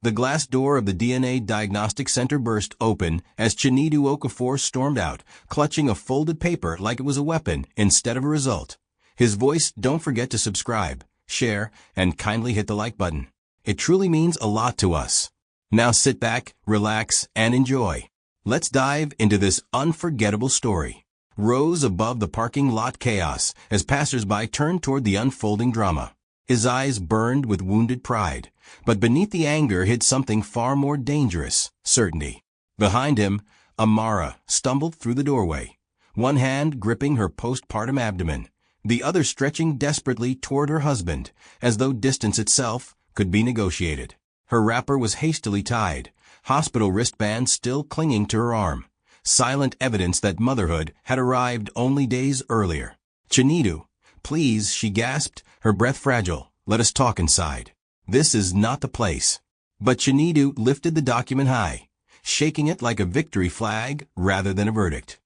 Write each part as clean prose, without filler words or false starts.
The glass door of the DNA diagnostic center burst open as Chinedu Okafor stormed out, clutching a folded paper like it was a weapon instead of a result. His voice, "Don't forget to subscribe, share, and kindly hit the like button. It truly means a lot to us." Now sit back, relax, and enjoy. Let's dive into this unforgettable story. Rose above the parking lot chaos as passersby turned toward the unfolding drama. His eyes burned with wounded pride, but beneath the anger hid something far more dangerous: certainty. Behind him, Amara stumbled through the doorway, one hand gripping her postpartum abdomen, the other stretching desperately toward her husband, as though distance itself could be negotiated. Her wrapper was hastily tied, hospital wristbands still clinging to her arm, silent evidence that motherhood had arrived only days earlier. "Chinedu, please," she gasped, her breath fragile. "Let us talk inside. This is not the place." But Chinedu lifted the document high, shaking it like a victory flag rather than a verdict.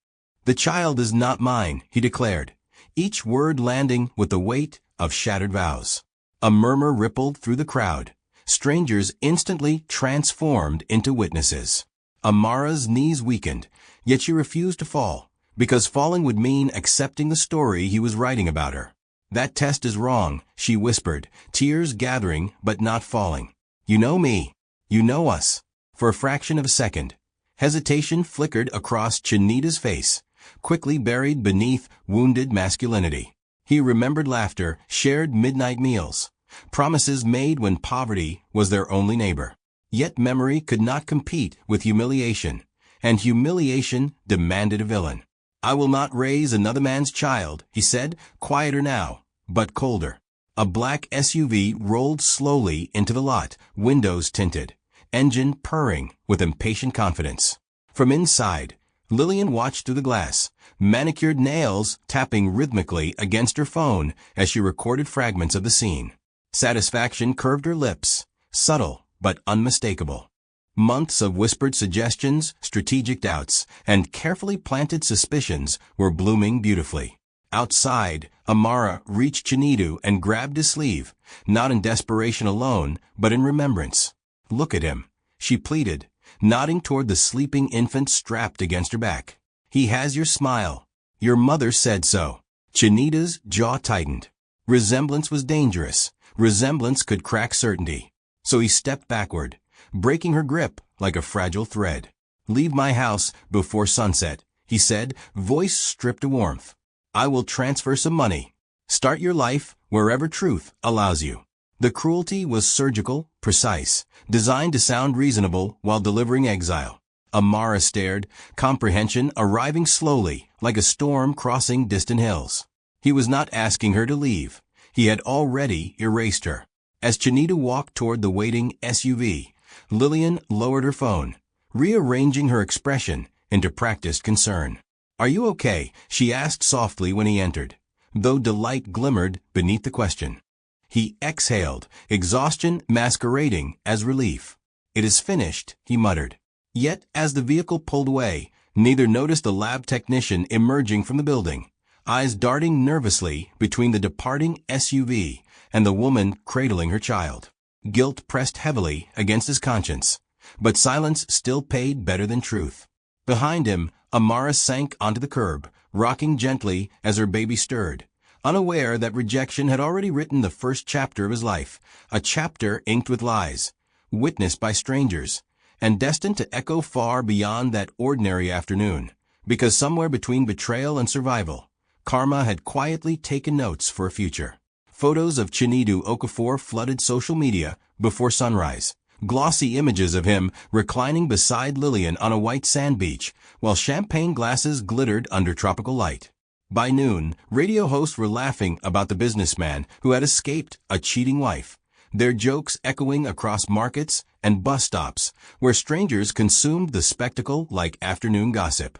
"The child is not mine," he declared, each word landing with the weight of shattered vows. A murmur rippled through the crowd. Strangers instantly transformed into witnesses. Amara's knees weakened, yet she refused to fall, because falling would mean accepting the story he was writing about her. "That test is wrong," she whispered, tears gathering but not falling. "You know me. You know us." For a fraction of a second, hesitation flickered across Chinedu's face, quickly buried beneath wounded masculinity. He remembered laughter, shared midnight meals, promises made when poverty was their only neighbor. Yet memory could not compete with humiliation, and humiliation demanded a villain. "I will not raise another man's child," he said, quieter now, but colder. A black SUV rolled slowly into the lot, windows tinted, engine purring with impatient confidence. From inside, Lillian watched through the glass, manicured nails tapping rhythmically against her phone as she recorded fragments of the scene. Satisfaction curved her lips, subtle but unmistakable. Months of whispered suggestions, strategic doubts, and carefully planted suspicions were blooming beautifully. Outside, Amara reached Chinedu and grabbed his sleeve, not in desperation alone, but in remembrance. "Look at him," she pleaded, nodding toward the sleeping infant strapped against her back. "He has your smile. Your mother said so." Chinedu's jaw tightened. Resemblance was dangerous. Resemblance could crack certainty. So he stepped backward, breaking her grip like a fragile thread. "Leave my house before sunset," he said, voice stripped of warmth. "I will transfer some money. Start your life wherever truth allows you." The cruelty was surgical, precise, designed to sound reasonable while delivering exile. Amara stared, comprehension arriving slowly, like a storm crossing distant hills. He was not asking her to leave. He had already erased her. As Chinedu walked toward the waiting SUV, Lillian lowered her phone, rearranging her expression into practiced concern. "Are you okay?" she asked softly when he entered, though delight glimmered beneath the question. He exhaled, exhaustion masquerading as relief. "It is finished," he muttered. Yet, as the vehicle pulled away, neither noticed the lab technician emerging from the building, eyes darting nervously between the departing SUV and the woman cradling her child. Guilt pressed heavily against his conscience, but silence still paid better than truth. Behind him, Amara sank onto the curb, rocking gently as her baby stirred, unaware that rejection had already written the first chapter of his life, a chapter inked with lies, witnessed by strangers, and destined to echo far beyond that ordinary afternoon, because somewhere between betrayal and survival, karma had quietly taken notes for a future. Photos of Chinedu Okafor flooded social media before sunrise. Glossy images of him reclining beside Lillian on a white sand beach, while champagne glasses glittered under tropical light. By noon, radio hosts were laughing about the businessman who had escaped a cheating wife, their jokes echoing across markets and bus stops, where strangers consumed the spectacle like afternoon gossip.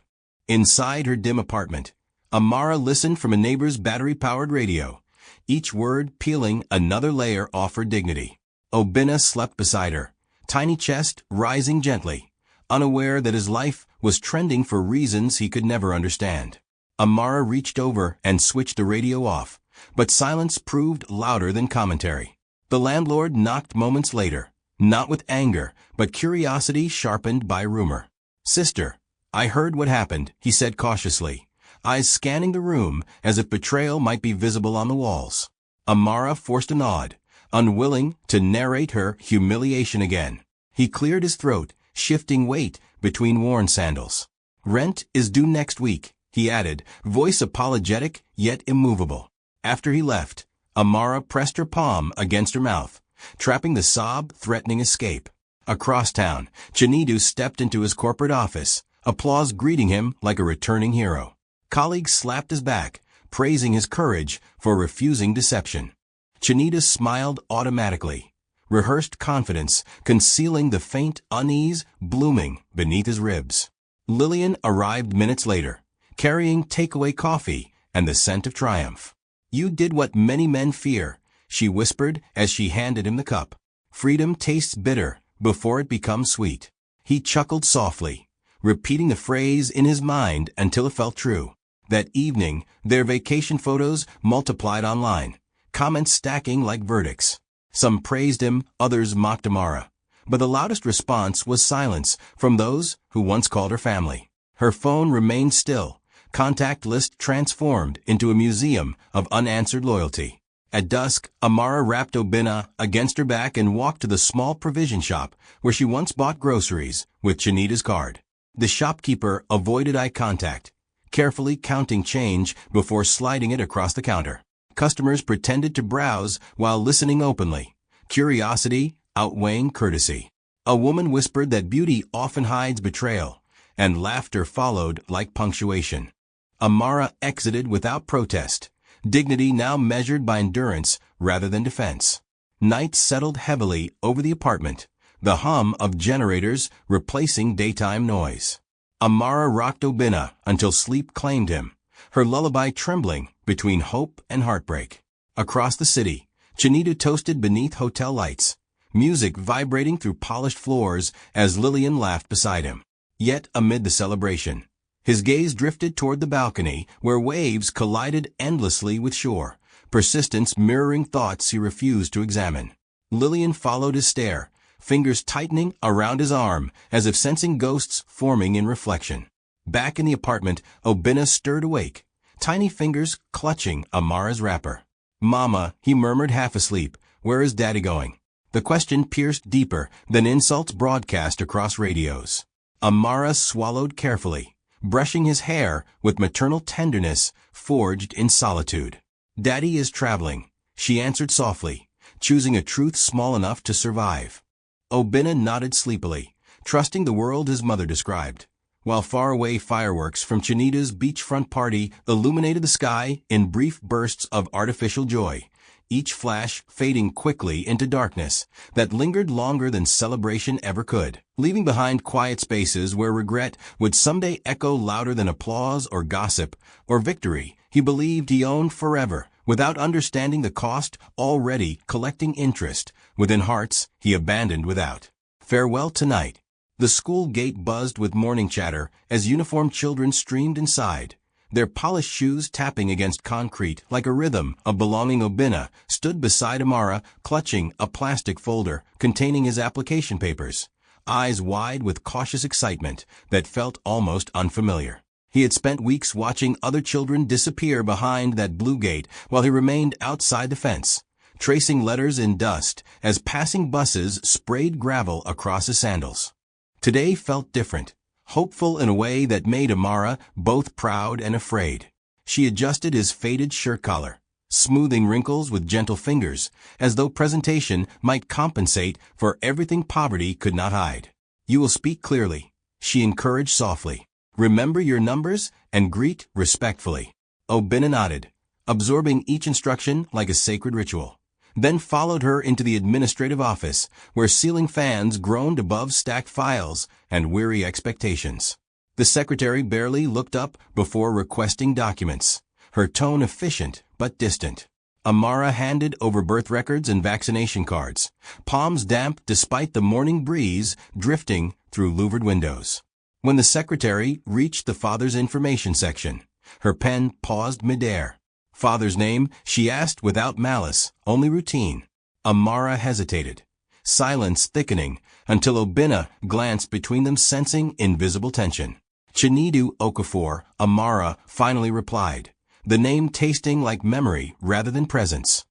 Inside her dim apartment, Amara listened from a neighbor's battery-powered radio, each word peeling another layer off her dignity. Obinna slept beside her, tiny chest rising gently, unaware that his life was trending for reasons he could never understand. Amara reached over and switched the radio off, but silence proved louder than commentary. The landlord knocked moments later, not with anger, but curiosity sharpened by rumor. "Sister, I heard what happened," he said cautiously, eyes scanning the room as if betrayal might be visible on the walls. Amara forced a nod, unwilling to narrate her humiliation again. He cleared his throat, shifting weight between worn sandals. "Rent is due next week," he added, voice apologetic yet immovable. After he left, Amara pressed her palm against her mouth, trapping the sob threatening escape. Across town, Chinedu stepped into his corporate office, applause greeting him like a returning hero. Colleagues slapped his back, praising his courage for refusing deception. Chinedu smiled automatically, rehearsed confidence concealing the faint unease blooming beneath his ribs. Lillian arrived minutes later, carrying takeaway coffee and the scent of triumph. "You did what many men fear," she whispered as she handed him the cup. "Freedom tastes bitter before it becomes sweet." He chuckled softly, repeating the phrase in his mind until it felt true. That evening, their vacation photos multiplied online, comments stacking like verdicts. Some praised him, others mocked Amara. But the loudest response was silence from those who once called her family. Her phone remained still, contact list transformed into a museum of unanswered loyalty. At dusk, Amara wrapped Obinna against her back and walked to the small provision shop where she once bought groceries with Chinedu's card. The shopkeeper avoided eye contact, carefully counting change before sliding it across the counter. Customers pretended to browse while listening openly, curiosity outweighing courtesy. A woman whispered that beauty often hides betrayal, and laughter followed like punctuation. Amara exited without protest, dignity now measured by endurance rather than defense. Night settled heavily over the apartment, the hum of generators replacing daytime noise. Amara rocked Obinna until sleep claimed him, her lullaby trembling between hope and heartbreak. Across the city, Chinedu toasted beneath hotel lights, music vibrating through polished floors as Lillian laughed beside him. Yet amid the celebration, his gaze drifted toward the balcony where waves collided endlessly with shore, persistence mirroring thoughts he refused to examine. Lillian followed his stare, fingers tightening around his arm as if sensing ghosts forming in reflection. Back in the apartment, Obinna stirred awake, tiny fingers clutching Amara's wrapper. "Mama," he murmured half asleep, "where is Daddy going?" The question pierced deeper than insults broadcast across radios. Amara swallowed carefully, brushing his hair with maternal tenderness forged in solitude. "Daddy is traveling," she answered softly, choosing a truth small enough to survive. Obinna nodded sleepily, trusting the world his mother described, while faraway fireworks from Chinedu's beachfront party illuminated the sky in brief bursts of artificial joy, each flash fading quickly into darkness that lingered longer than celebration ever could, leaving behind quiet spaces where regret would someday echo louder than applause or gossip or victory he believed he owned forever, without understanding the cost already collecting interest within hearts he abandoned without. Farewell tonight. The school gate buzzed with morning chatter as uniformed children streamed inside, their polished shoes tapping against concrete like a rhythm of belonging. Obinna stood beside Amara, clutching a plastic folder containing his application papers, eyes wide with cautious excitement that felt almost unfamiliar. He had spent weeks watching other children disappear behind that blue gate while he remained outside the fence, tracing letters in dust as passing buses sprayed gravel across his sandals. Today felt different, hopeful in a way that made Amara both proud and afraid. She adjusted his faded shirt collar, smoothing wrinkles with gentle fingers, as though presentation might compensate for everything poverty could not hide. "You will speak clearly," she encouraged softly. "Remember your numbers and greet respectfully." Obinna nodded, absorbing each instruction like a sacred ritual, then followed her into the administrative office, where ceiling fans groaned above stacked files and weary expectations. The secretary barely looked up before requesting documents, her tone efficient but distant. Amara handed over birth records and vaccination cards, palms damp despite the morning breeze drifting through louvered windows. When the secretary reached the father's information section, her pen paused midair. "Father's name?" she asked without malice, only routine. Amara hesitated, silence thickening, until Obinna glanced between them, sensing invisible tension. Chinedu Okafor, Amara, finally replied, the name tasting like memory rather than presence.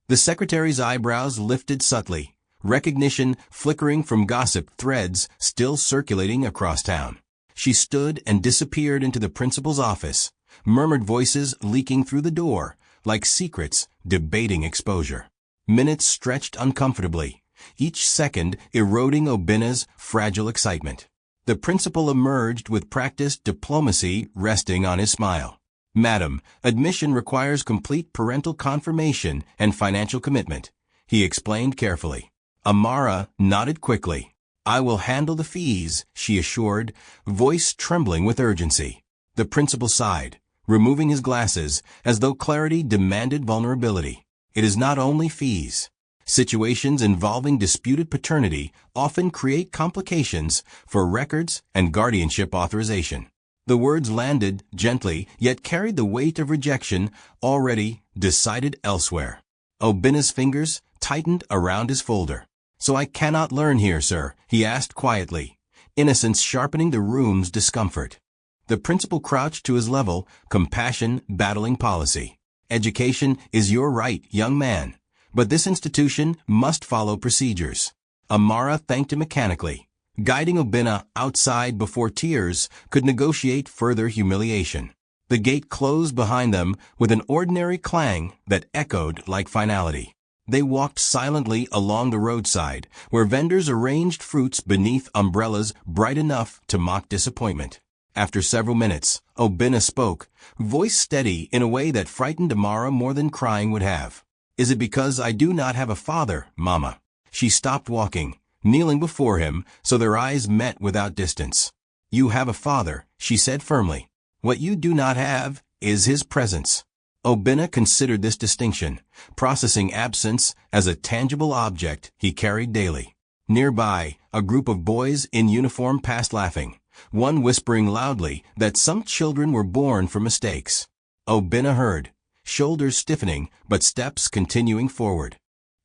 The secretary's eyebrows lifted subtly, recognition flickering from gossip threads still circulating across town. She stood and disappeared into the principal's office, murmured voices leaking through the door, like secrets debating exposure. Minutes stretched uncomfortably, each second eroding Obinna's fragile excitement. The principal emerged with practiced diplomacy resting on his smile. Madam, admission requires complete parental confirmation and financial commitment, he explained carefully. Amara nodded quickly. I will handle the fees, she assured, voice trembling with urgency. The principal sighed, removing his glasses as though clarity demanded vulnerability. It is not only fees. Situations involving disputed paternity often create complications for records and guardianship authorization. The words landed gently, yet carried the weight of rejection already decided elsewhere. Obinna's fingers tightened around his folder. So I cannot learn here, sir, he asked quietly, innocence sharpening the room's discomfort. The principal crouched to his level, compassion battling policy. Education is your right, young man, but this institution must follow procedures. Amara thanked him mechanically, guiding Obinna outside before tears could negotiate further humiliation. The gate closed behind them with an ordinary clang that echoed like finality. They walked silently along the roadside, where vendors arranged fruits beneath umbrellas bright enough to mock disappointment. After several minutes, Obinna spoke, voice steady in a way that frightened Amara more than crying would have. Is it because I do not have a father, Mama? She stopped walking, kneeling before him so their eyes met without distance. You have a father, she said firmly. What you do not have is his presence. Obinna considered this distinction, processing absence as a tangible object he carried daily. Nearby, a group of boys in uniform passed laughing, one whispering loudly that some children were born for mistakes. Obinna heard, shoulders stiffening but steps continuing forward.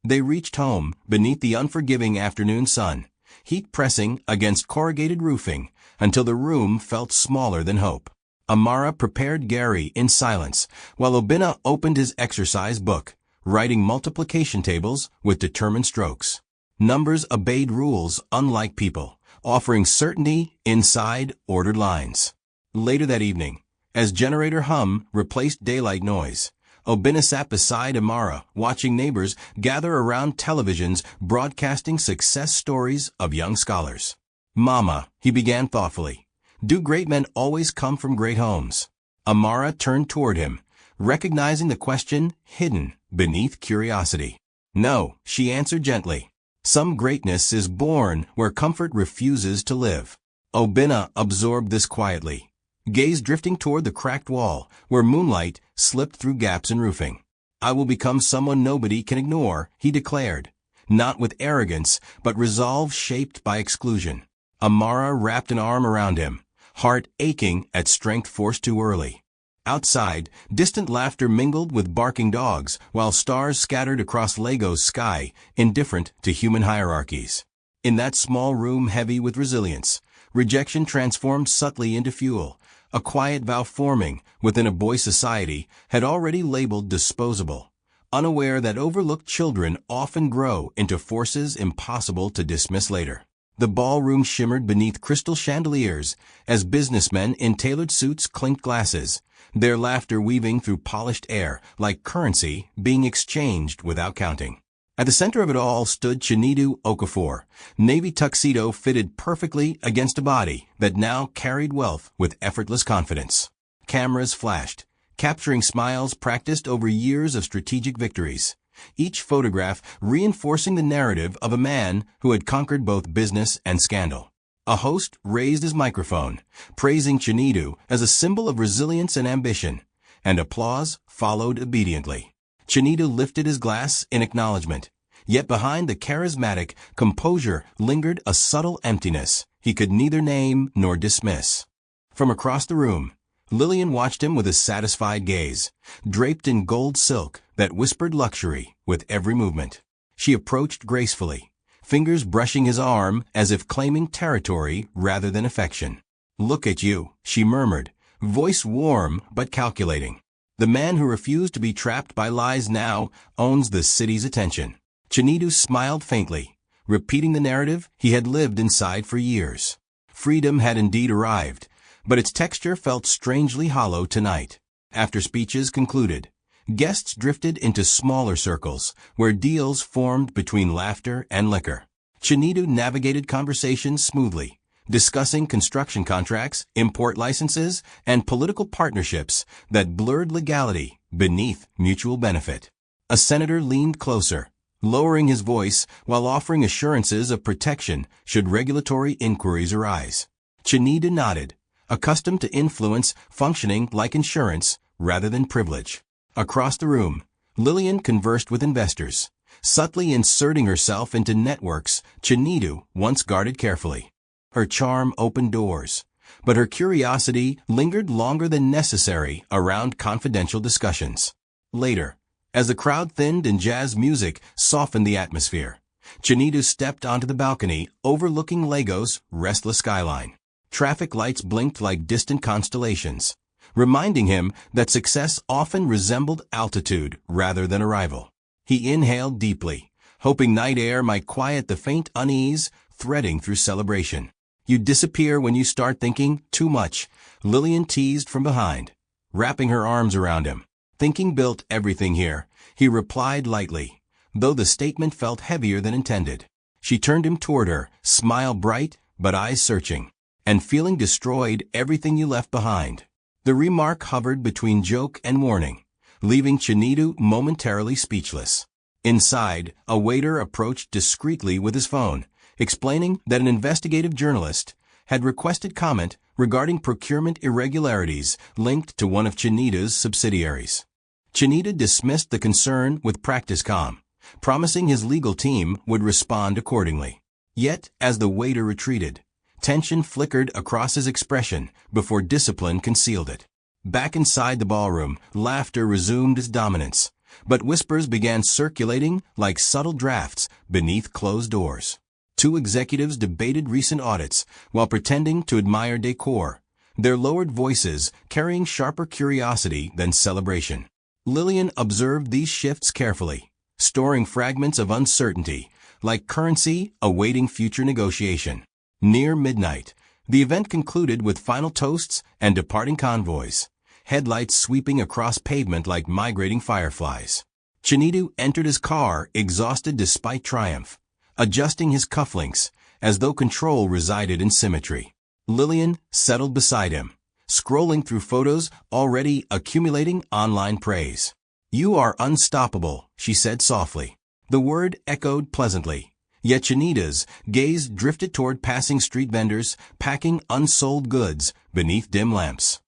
They reached home beneath the unforgiving afternoon sun, heat pressing against corrugated roofing until the room felt smaller than hope. Amara prepared Gary in silence, while Obinna opened his exercise book, writing multiplication tables with determined strokes. Numbers obeyed rules unlike people, offering certainty inside ordered lines. Later that evening, as generator hum replaced daylight noise, Obinna sat beside Amara, watching neighbors gather around televisions broadcasting success stories of young scholars. Mama, he began thoughtfully, do great men always come from great homes? Amara turned toward him, recognizing the question hidden beneath curiosity. No, she answered gently. Some greatness is born where comfort refuses to live. Obinna absorbed this quietly, gaze drifting toward the cracked wall where moonlight slipped through gaps in roofing. I will become someone nobody can ignore, he declared, not with arrogance, but resolve shaped by exclusion. Amara wrapped an arm around him, heart aching at strength forced too early. Outside, distant laughter mingled with barking dogs, while stars scattered across Lego's sky, indifferent to human hierarchies. In that small room heavy with resilience, rejection transformed subtly into fuel, a quiet vow forming within a boy society had already labeled disposable, unaware that overlooked children often grow into forces impossible to dismiss later. The ballroom shimmered beneath crystal chandeliers as businessmen in tailored suits clinked glasses, their laughter weaving through polished air like currency being exchanged without counting. At the center of it all stood Chinedu Okafor, navy tuxedo fitted perfectly against a body that now carried wealth with effortless confidence. Cameras flashed, capturing smiles practiced over years of strategic victories, each photograph reinforcing the narrative of a man who had conquered both business and scandal. A host raised his microphone, praising Chinedu as a symbol of resilience and ambition, and applause followed obediently. Chinedu lifted his glass in acknowledgement, yet behind the charismatic composure lingered a subtle emptiness he could neither name nor dismiss. From across the room, Lillian watched him with a satisfied gaze, draped in gold silk that whispered luxury with every movement. She approached gracefully, fingers brushing his arm as if claiming territory rather than affection. "Look at you," she murmured, voice warm but calculating. "The man who refused to be trapped by lies now owns the city's attention." Chinidu smiled faintly, repeating the narrative he had lived inside for years. Freedom had indeed arrived, but its texture felt strangely hollow tonight. After speeches concluded, guests drifted into smaller circles, where deals formed between laughter and liquor. Chinidu navigated conversations smoothly, discussing construction contracts, import licenses, and political partnerships that blurred legality beneath mutual benefit. A senator leaned closer, lowering his voice while offering assurances of protection should regulatory inquiries arise. Chinidu nodded, accustomed to influence functioning like insurance rather than privilege. Across the room, Lillian conversed with investors, subtly inserting herself into networks Chinidu once guarded carefully. Her charm opened doors, but her curiosity lingered longer than necessary around confidential discussions. Later, as the crowd thinned and jazz music softened the atmosphere, Chinidu stepped onto the balcony overlooking Lagos' restless skyline. Traffic lights blinked like distant constellations, reminding him that success often resembled altitude rather than arrival. He inhaled deeply, hoping night air might quiet the faint unease threading through celebration. "You disappear when you start thinking too much," Lillian teased from behind, wrapping her arms around him. "Thinking built everything here," he replied lightly, though the statement felt heavier than intended. She turned him toward her, smile bright but eyes searching. "And feeling destroyed everything you left behind." The remark hovered between joke and warning, leaving Chinidu momentarily speechless. Inside, a waiter approached discreetly with his phone, explaining that an investigative journalist had requested comment regarding procurement irregularities linked to one of Chinidu's subsidiaries. Chinidu dismissed the concern with practice calm, promising his legal team would respond accordingly. Yet, as the waiter retreated, tension flickered across his expression before discipline concealed it. Back inside the ballroom, laughter resumed its dominance, but whispers began circulating like subtle drafts beneath closed doors. Two executives debated recent audits while pretending to admire decor, their lowered voices carrying sharper curiosity than celebration. Lillian observed these shifts carefully, storing fragments of uncertainty, like currency awaiting future negotiation. Near midnight, the event concluded with final toasts and departing convoys, headlights sweeping across pavement like migrating fireflies. Chinidu entered his car, exhausted despite triumph, adjusting his cufflinks as though control resided in symmetry. Lillian settled beside him, scrolling through photos already accumulating online praise. "You are unstoppable," she said softly. The word echoed pleasantly, yet Chinidu's gaze drifted toward passing street vendors packing unsold goods beneath dim lamps.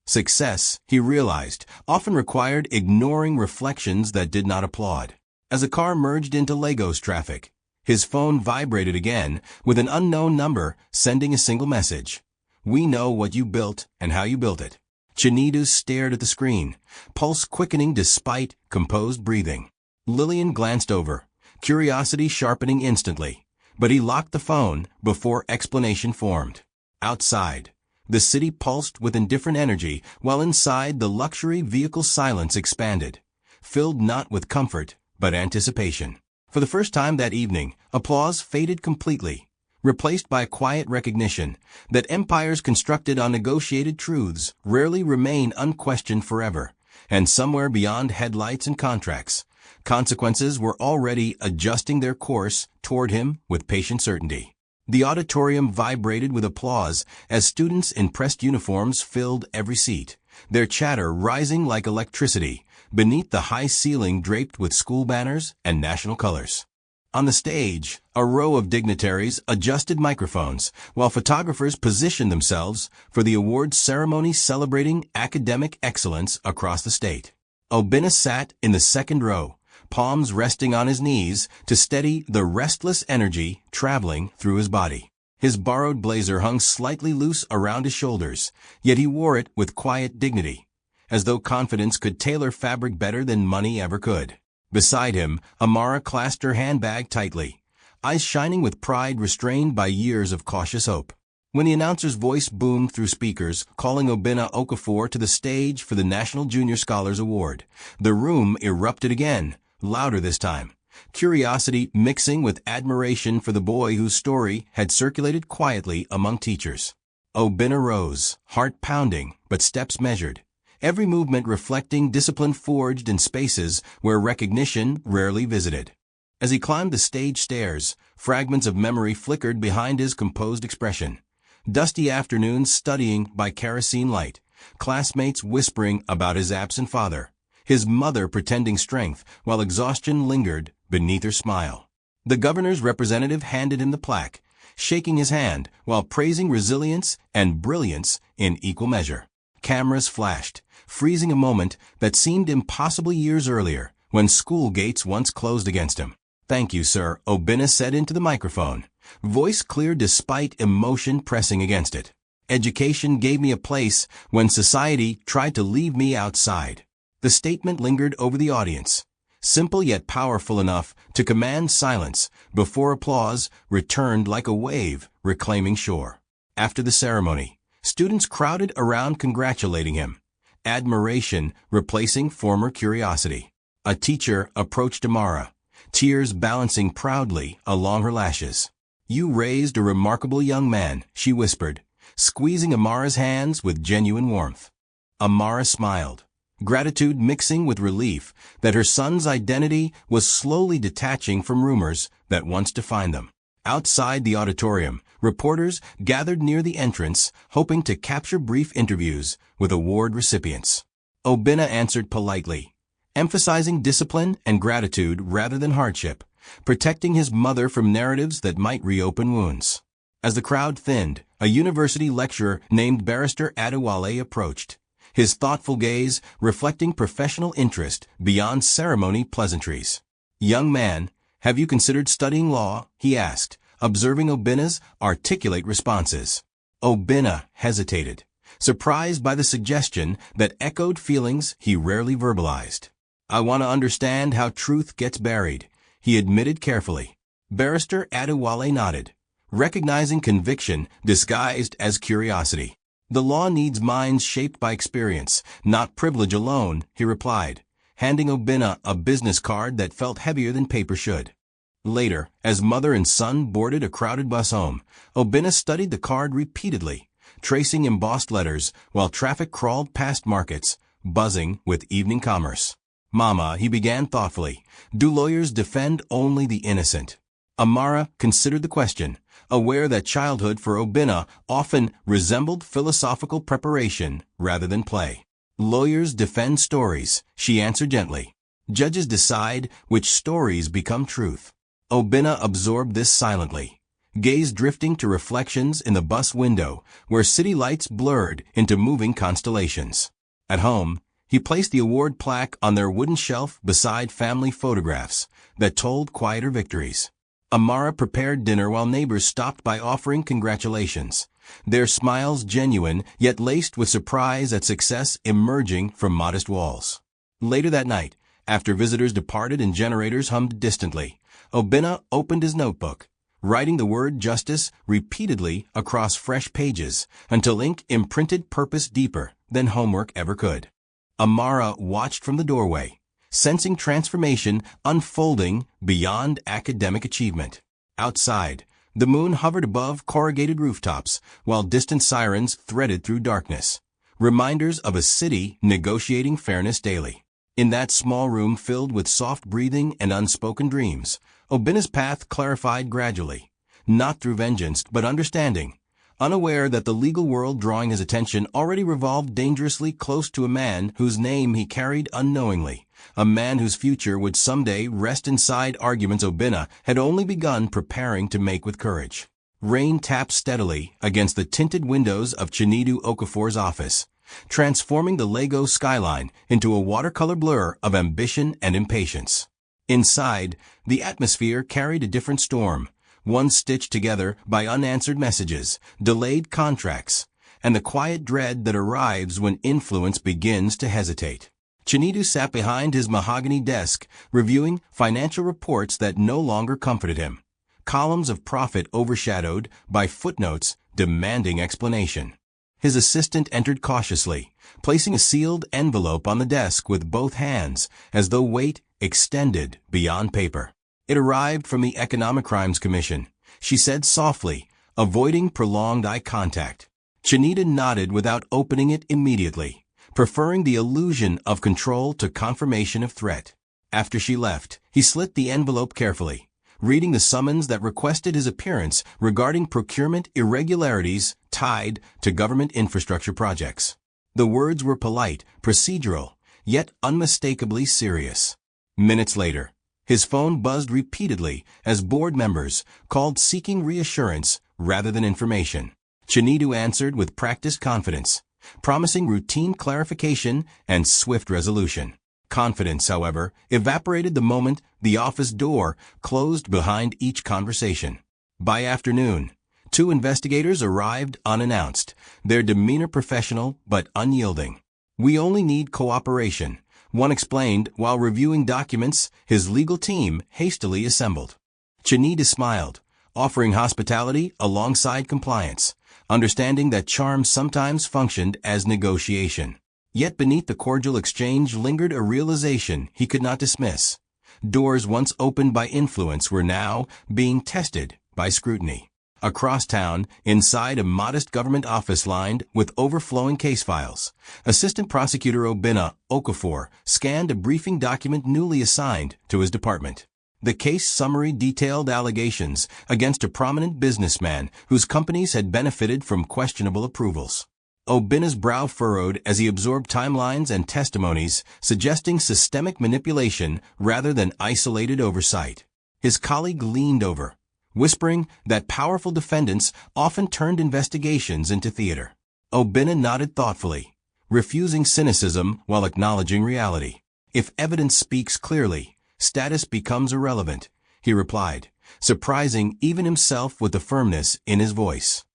Success, he realized, often required ignoring reflections that did not applaud. As the car merged into Lagos traffic, his phone vibrated again with an unknown number sending a single message. "We know what you built and how you built it." Chinidu stared at the screen, pulse quickening despite composed breathing. Lillian glanced over, curiosity sharpening instantly, but he locked the phone before explanation formed. Outside, the city pulsed with indifferent energy, while inside the luxury vehicle silence expanded, filled not with comfort but anticipation. For the first time that evening, applause faded completely, replaced by a quiet recognition that empires constructed on negotiated truths rarely remain unquestioned forever, and somewhere beyond headlights and contracts, consequences were already adjusting their course toward him with patient certainty. The auditorium vibrated with applause as students in pressed uniforms filled every seat, their chatter rising like electricity beneath the high ceiling draped with school banners and national colors. On the stage, a row of dignitaries adjusted microphones, while photographers positioned themselves for the awards ceremony celebrating academic excellence across the state. Obina sat in the second row, palms resting on his knees to steady the restless energy traveling through his body. His borrowed blazer hung slightly loose around his shoulders, yet he wore it with quiet dignity, as though confidence could tailor fabric better than money ever could. Beside him, Amara clasped her handbag tightly, eyes shining with pride restrained by years of cautious hope. When the announcer's voice boomed through speakers, calling Obinna Okafor to the stage for the National Junior Scholars Award, the room erupted again, louder this time. Curiosity mixing with admiration for the boy whose story had circulated quietly among teachers. Obinna rose, heart pounding, but steps measured. Every movement reflecting discipline forged in spaces where recognition rarely visited. As he climbed the stage stairs, fragments of memory flickered behind his composed expression. Dusty afternoons studying by kerosene light, classmates whispering about his absent father, his mother pretending strength while exhaustion lingered beneath her smile. The governor's representative handed him the plaque, shaking his hand while praising resilience and brilliance in equal measure. Cameras flashed, freezing a moment that seemed impossible years earlier, when school gates once closed against him. "Thank you, sir," Obinna said into the microphone, voice clear despite emotion pressing against it. "Education gave me a place when society tried to leave me outside." The statement lingered over the audience, simple yet powerful enough to command silence before applause returned like a wave reclaiming shore. After the ceremony, students crowded around congratulating him, admiration replacing former curiosity. A teacher approached Amara, tears balancing proudly along her lashes. "You raised a remarkable young man," she whispered, squeezing Amara's hands with genuine warmth. Amara smiled, gratitude mixing with relief that her son's identity was slowly detaching from rumors that once defined them. Outside the auditorium, reporters gathered near the entrance, hoping to capture brief interviews with award recipients. Obinna answered politely, emphasizing discipline and gratitude rather than hardship, protecting his mother from narratives that might reopen wounds. As the crowd thinned, a university lecturer named Barrister Adewale approached, his thoughtful gaze reflecting professional interest beyond ceremony pleasantries. "Young man, have you considered studying law?" he asked, observing Obinna's articulate responses. Obinna hesitated, surprised by the suggestion that echoed feelings he rarely verbalized. "I want to understand how truth gets buried," he admitted carefully. Barrister Adewale nodded, recognizing conviction disguised as curiosity. "The law needs minds shaped by experience, not privilege alone," he replied, handing Obinna a business card that felt heavier than paper should. Later, as mother and son boarded a crowded bus home, Obinna studied the card repeatedly, tracing embossed letters while traffic crawled past markets, buzzing with evening commerce. "Mama," he began thoughtfully, "do lawyers defend only the innocent?" Amara considered the question, aware that childhood for Obinna often resembled philosophical preparation rather than play. "Lawyers defend stories," she answered gently. "Judges decide which stories become truth." Obinna absorbed this silently, gaze drifting to reflections in the bus window where city lights blurred into moving constellations. At home, he placed the award plaque on their wooden shelf beside family photographs that told quieter victories. Amara prepared dinner while neighbors stopped by offering congratulations, their smiles genuine yet laced with surprise at success emerging from modest walls. Later that night, after visitors departed and generators hummed distantly, Obinna opened his notebook, writing the word justice repeatedly across fresh pages until ink imprinted purpose deeper than homework ever could. Amara watched from the doorway, sensing transformation unfolding beyond academic achievement. Outside, the moon hovered above corrugated rooftops while distant sirens threaded through darkness, reminders of a city negotiating fairness daily. In that small room filled with soft breathing and unspoken dreams, Obinna's path clarified gradually, not through vengeance but understanding, unaware that the legal world drawing his attention already revolved dangerously close to a man whose name he carried unknowingly, a man whose future would someday rest inside arguments Obinna had only begun preparing to make with courage. Rain tapped steadily against the tinted windows of Chinedu Okafor's office, transforming the Lego skyline into a watercolor blur of ambition and impatience. Inside, the atmosphere carried a different storm, one stitched together by unanswered messages, delayed contracts, and the quiet dread that arrives when influence begins to hesitate. Chinedu sat behind his mahogany desk, reviewing financial reports that no longer comforted him. columns of profit overshadowed by footnotes demanding explanation. His assistant entered cautiously, placing a sealed envelope on the desk with both hands, as though weight extended beyond paper. It arrived from the Economic Crimes Commission, she said softly, avoiding prolonged eye contact. Chinita nodded without opening it immediately, preferring the illusion of control to confirmation of threat. After she left, he slit the envelope carefully, reading the summons that requested his appearance regarding procurement irregularities tied to government infrastructure projects. The words were polite, procedural, yet unmistakably serious. Minutes later, his phone buzzed repeatedly as board members called seeking reassurance rather than information. Chinita answered with practiced confidence, promising routine clarification and swift resolution. Confidence, however, evaporated the moment the office door closed behind each conversation. By afternoon, 2 investigators arrived unannounced, their demeanor professional but unyielding. "We only need cooperation," one explained while reviewing documents his legal team hastily assembled. Chinita smiled, offering hospitality alongside compliance, understanding that charm sometimes functioned as negotiation. Yet beneath the cordial exchange lingered a realization he could not dismiss. Doors once opened by influence were now being tested by scrutiny. Across town, inside a modest government office lined with overflowing case files, Assistant Prosecutor Obinna Okafor scanned a briefing document newly assigned to his department. The case summary detailed allegations against a prominent businessman whose companies had benefited from questionable approvals. Obinna's brow furrowed as he absorbed timelines and testimonies suggesting systemic manipulation rather than isolated oversight. His colleague leaned over, whispering that powerful defendants often turned investigations into theater. Obinna nodded thoughtfully, refusing cynicism while acknowledging reality. "If evidence speaks clearly, status becomes irrelevant," he replied, surprising even himself with the firmness in his voice.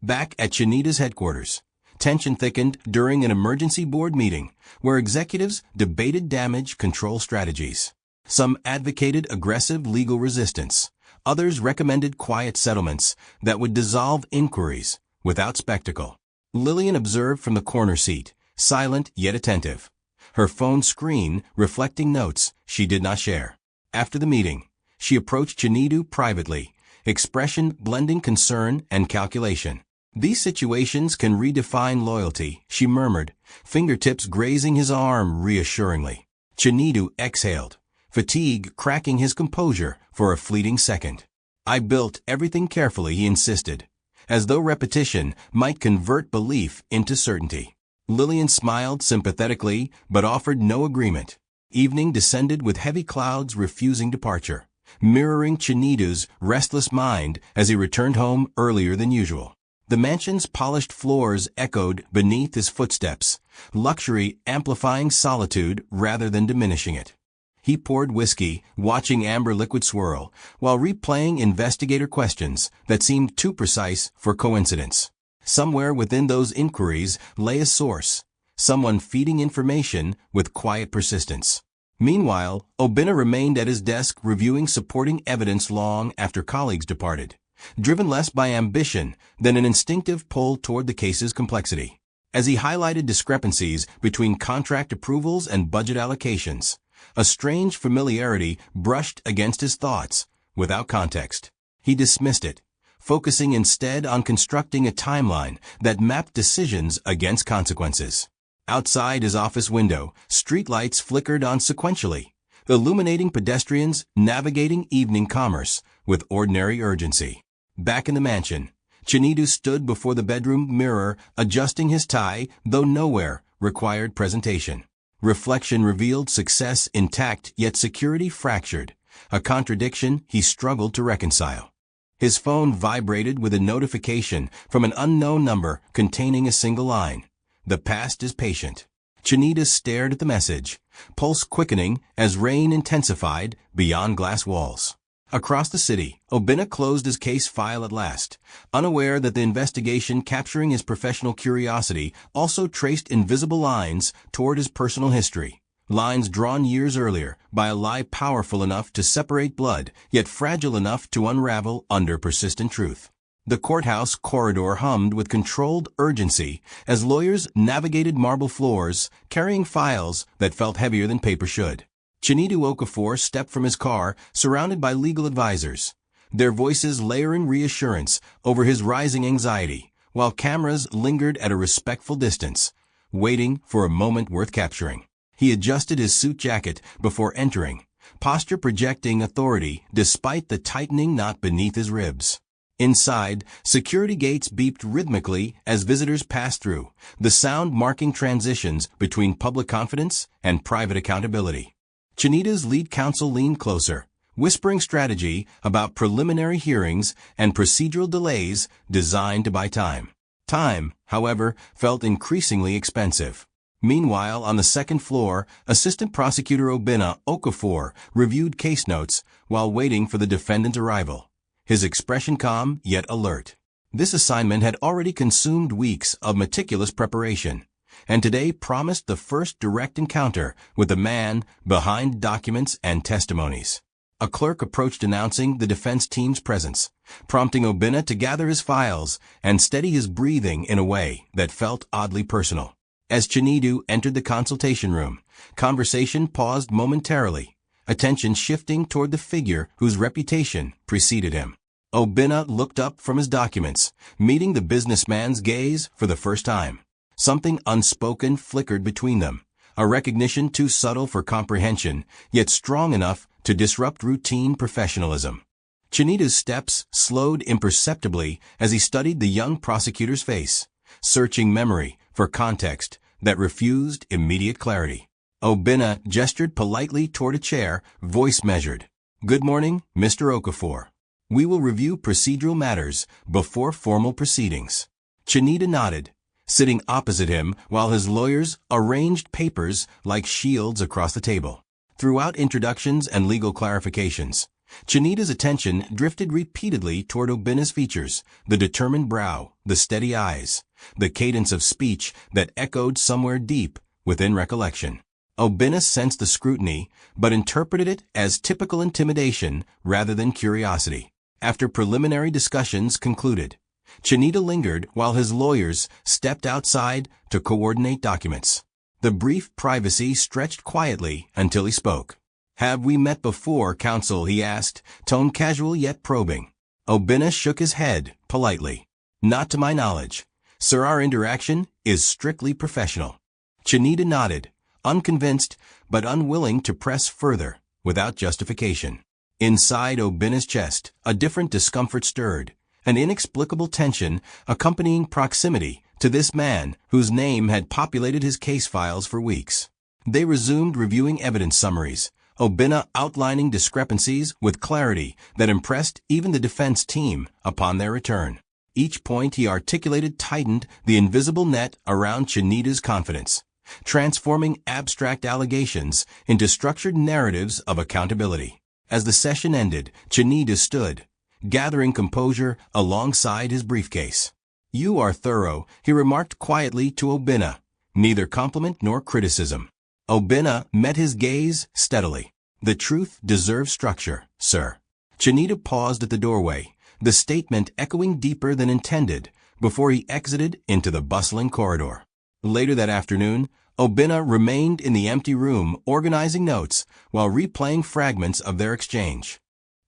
Back at Chinita's headquarters, tension thickened during an emergency board meeting where executives debated damage control strategies. Some advocated aggressive legal resistance. Others recommended quiet settlements that would dissolve inquiries without spectacle. Lillian observed from the corner seat, silent yet attentive, her phone screen reflecting notes she did not share. After the meeting, she approached Chinita privately, expression blending concern and calculation. "These situations can redefine loyalty," she murmured, fingertips grazing his arm reassuringly. Chinita exhaled, fatigue cracking his composure for a fleeting second. "I built everything carefully," he insisted, as though repetition might convert belief into certainty. Lillian smiled sympathetically but offered no agreement. Evening descended with heavy clouds refusing departure, mirroring Chinita's restless mind as he returned home earlier than usual. The mansion's polished floors echoed beneath his footsteps, luxury amplifying solitude rather than diminishing it. He poured whiskey, watching amber liquid swirl, while replaying investigator questions that seemed too precise for coincidence. Somewhere within those inquiries lay a source, someone feeding information with quiet persistence. Meanwhile, Obinna remained at his desk reviewing supporting evidence long after colleagues departed, driven less by ambition than an instinctive pull toward the case's complexity. As he highlighted discrepancies between contract approvals and budget allocations, a strange familiarity brushed against his thoughts, without context. He dismissed it, focusing instead on constructing a timeline that mapped decisions against consequences. Outside his office window, streetlights flickered on sequentially, illuminating pedestrians navigating evening commerce with ordinary urgency. Back in the mansion, Chinita stood before the bedroom mirror, adjusting his tie, though nowhere required presentation. Reflection revealed success intact yet security fractured, a contradiction he struggled to reconcile. His phone vibrated with a notification from an unknown number containing a single line. "The past is patient." Chinita stared at the message, pulse quickening as rain intensified beyond glass walls. Across the city, Obinna closed his case file at last, unaware that the investigation capturing his professional curiosity also traced invisible lines toward his personal history, Lines drawn years earlier by a lie powerful enough to separate blood, yet fragile enough to unravel under persistent truth. The courthouse corridor hummed with controlled urgency as lawyers navigated marble floors, carrying files that felt heavier than paper should. Chinedu Okafor stepped from his car, surrounded by legal advisors, their voices layering reassurance over his rising anxiety, while cameras lingered at a respectful distance, waiting for a moment worth capturing. He adjusted his suit jacket before entering, posture projecting authority despite the tightening knot beneath his ribs. Inside, security gates beeped rhythmically as visitors passed through, the sound marking transitions between public confidence and private accountability. Chinedu's lead counsel leaned closer, whispering strategy about preliminary hearings and procedural delays designed to buy time. Time, however, felt increasingly expensive. Meanwhile, on the second floor, Assistant Prosecutor Obinna Okafor reviewed case notes while waiting for the defendant's arrival, his expression calm yet alert. This assignment had already consumed weeks of meticulous preparation, and today promised the first direct encounter with the man behind documents and testimonies. A clerk approached announcing the defense team's presence, prompting Obinna to gather his files and steady his breathing in a way that felt oddly personal. As Chinedu entered the consultation room, conversation paused momentarily, attention shifting toward the figure whose reputation preceded him. Obinna looked up from his documents, meeting the businessman's gaze for the first time. Something unspoken flickered between them, a recognition too subtle for comprehension, yet strong enough to disrupt routine professionalism. Chinedu's steps slowed imperceptibly as he studied the young prosecutor's face, searching memory for context that refused immediate clarity. Obinna gestured politely toward a chair, voice measured. "Good morning, Mr. Okafor. We will review procedural matters before formal proceedings." Chinedu nodded, sitting opposite him while his lawyers arranged papers like shields across the table. Throughout introductions and legal clarifications, Chinedu's attention drifted repeatedly toward Obinna's features, the determined brow, the steady eyes, the cadence of speech that echoed somewhere deep within recollection. Obinna sensed the scrutiny, but interpreted it as typical intimidation rather than curiosity. After preliminary discussions concluded, Chinedu lingered while his lawyers stepped outside to coordinate documents. The brief privacy stretched quietly until he spoke. "Have we met before, counsel?" he asked, tone casual yet probing. Obinna shook his head politely. "Not to my knowledge. Sir, our interaction is strictly professional." Chinedu nodded, unconvinced but unwilling to press further without justification. Inside Obinna's chest, a different discomfort stirred, an inexplicable tension accompanying proximity to this man whose name had populated his case files for weeks. They resumed reviewing evidence summaries, Obinna outlining discrepancies with clarity that impressed even the defense team upon their return. Each point he articulated tightened the invisible net around Chinedu's confidence, transforming abstract allegations into structured narratives of accountability. As the session ended, Chinedu stood, gathering composure alongside his briefcase. "You are thorough," he remarked quietly to Obinna, neither compliment nor criticism. Obinna met his gaze steadily. "The truth deserves structure, sir." Chinedu paused at the doorway, the statement echoing deeper than intended before he exited into the bustling corridor. Later that afternoon, Obinna remained in the empty room organizing notes while replaying fragments of their exchange.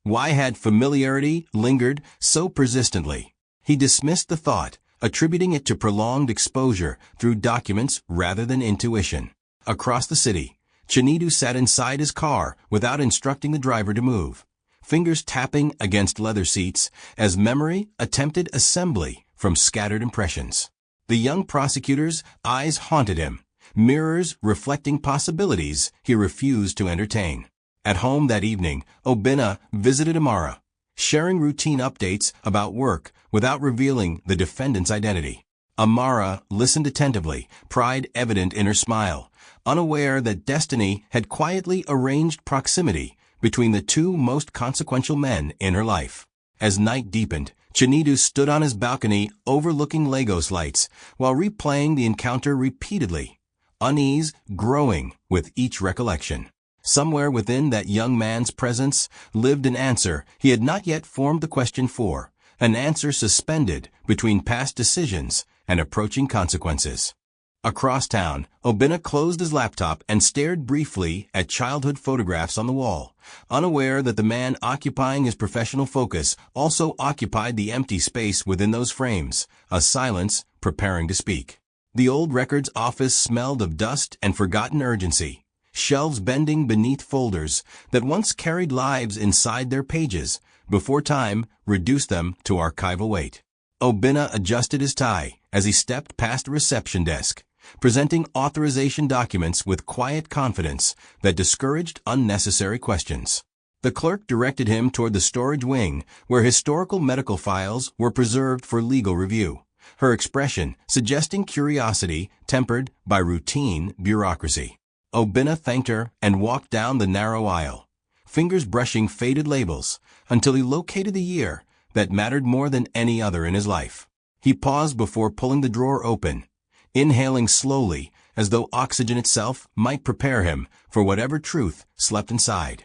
Why had familiarity lingered so persistently? He dismissed the thought, attributing it to prolonged exposure through documents rather than intuition. Across the city, Chinedu sat inside his car without instructing the driver to move, fingers tapping against leather seats as memory attempted assembly from scattered impressions. The young prosecutor's eyes haunted him, mirrors reflecting possibilities he refused to entertain. At home that evening, Obinna visited Amara, sharing routine updates about work without revealing the defendant's identity. Amara listened attentively, pride evident in her smile, unaware that destiny had quietly arranged proximity between the two most consequential men in her life. As night deepened, Chinedu stood on his balcony overlooking Lagos lights while replaying the encounter repeatedly, unease growing with each recollection. Somewhere within that young man's presence lived an answer he had not yet formed the question for, an answer suspended between past decisions and approaching consequences. Across town, Obinna closed his laptop and stared briefly at childhood photographs on the wall, unaware that the man occupying his professional focus also occupied the empty space within those frames, a silence preparing to speak. The old records office smelled of dust and forgotten urgency, shelves bending beneath folders that once carried lives inside their pages before time reduced them to archival weight. Obinna adjusted his tie as he stepped past a reception desk, presenting authorization documents with quiet confidence that discouraged unnecessary questions. The clerk directed him toward the storage wing where historical medical files were preserved for legal review, her expression suggesting curiosity tempered by routine bureaucracy. Obinna thanked her and walked down the narrow aisle, fingers brushing faded labels, until he located the year that mattered more than any other in his life. He paused before pulling the drawer open, inhaling slowly as though oxygen itself might prepare him for whatever truth slept inside.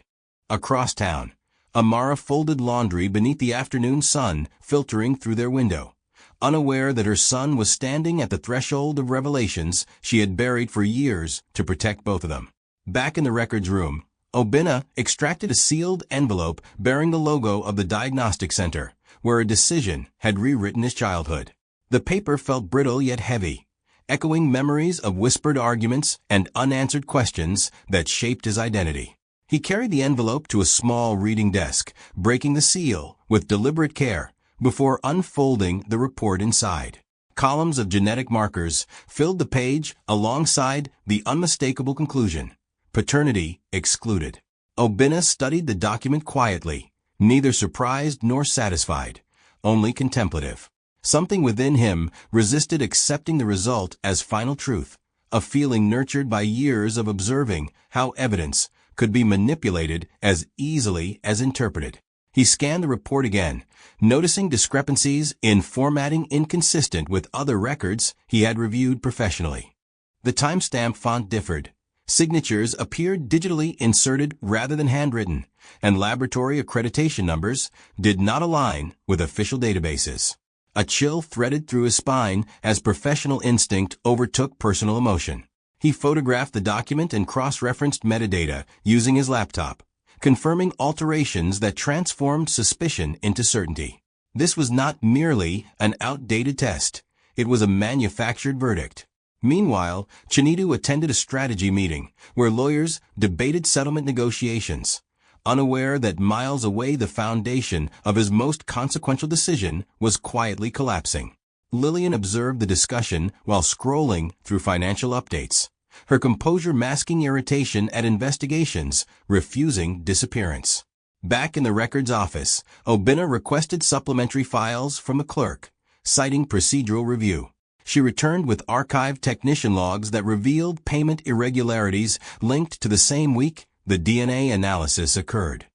Across town, Amara folded laundry beneath the afternoon sun filtering through their window, unaware that her son was standing at the threshold of revelations she had buried for years to protect both of them. Back in the records room, Obinna extracted a sealed envelope bearing the logo of the diagnostic center, where a decision had rewritten his childhood. The paper felt brittle yet heavy, echoing memories of whispered arguments and unanswered questions that shaped his identity. He carried the envelope to a small reading desk, breaking the seal with deliberate care before unfolding the report inside. Columns of genetic markers filled the page alongside the unmistakable conclusion: paternity excluded. Obinna studied the document quietly, neither surprised nor satisfied, only contemplative. Something within him resisted accepting the result as final truth, a feeling nurtured by years of observing how evidence could be manipulated as easily as interpreted. He scanned the report again, noticing discrepancies in formatting inconsistent with other records he had reviewed professionally. The timestamp font differed. Signatures appeared digitally inserted rather than handwritten, and laboratory accreditation numbers did not align with official databases. A chill threaded through his spine as professional instinct overtook personal emotion. He photographed the document and cross-referenced metadata using his laptop, confirming alterations that transformed suspicion into certainty. This was not merely an outdated test. It was a manufactured verdict. Meanwhile, Chinidu attended a strategy meeting where lawyers debated settlement negotiations, unaware that miles away the foundation of his most consequential decision was quietly collapsing. Lillian observed the discussion while scrolling through financial updates, her composure masking irritation at investigations refusing disappearance. Back in the records office, Obinna requested supplementary files from the clerk, citing procedural review. She returned with archived technician logs that revealed payment irregularities linked to the same week the DNA analysis occurred.